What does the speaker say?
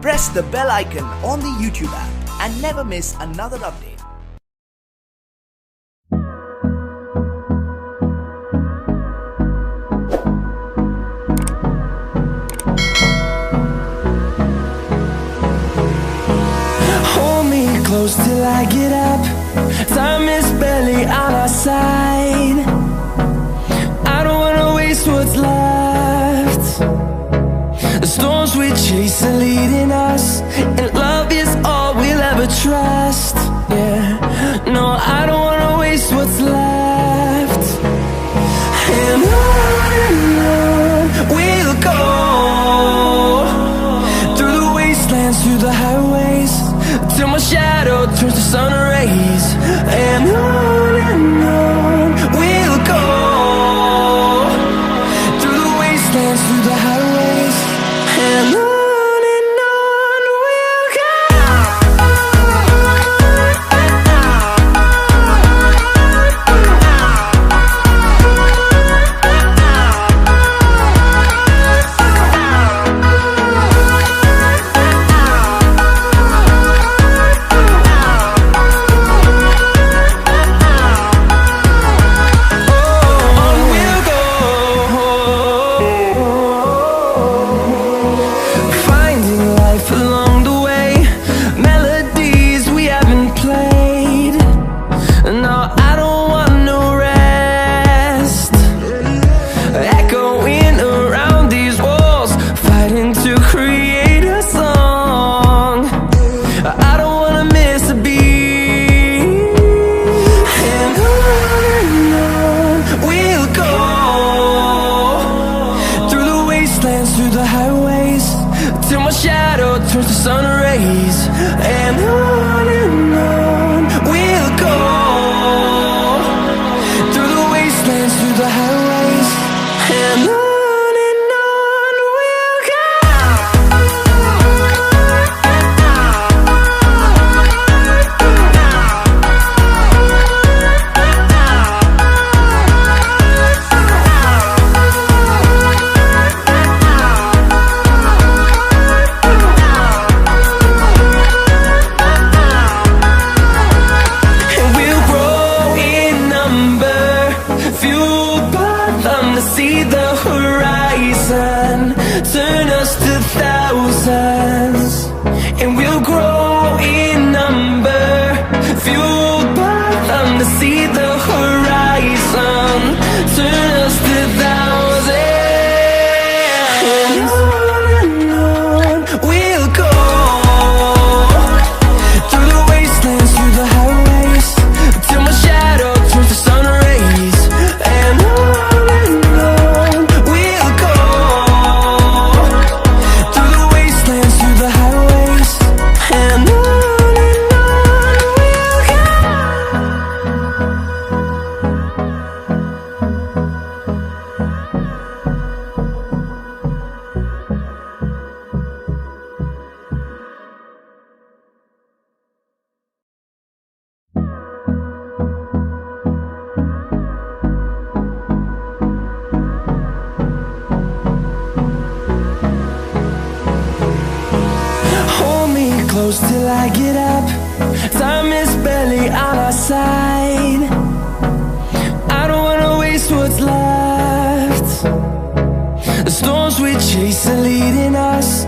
Press the bell icon on the YouTube app and never miss another update. Hold me close till I get up. Time is barely on our side. I don't wanna waste what's left. The storms we chase are leading us, and love is all we'll ever trust. Yeah, no, I don't wanna waste what's left. And on we'll go, through the wastelands, through the highways, till my shadow turns to sun rays. And on we'll go, through the wastelands, through the highways, and on we'll go. Through the highways, till my shadow turns to sun rays. And on we'll go, through the wastelands, through the highways, and on we'll go. See the horizon, turn us to thousands, and we'll grow in number, fueled by them. To see the horizon, turn us to thousands, and on we'll go, through the wastelands, through the highways, till my shadow turns to sun rays. And close till I get up. Time is barely on our side. I don't wanna waste what's left. The storms we chase are leading us,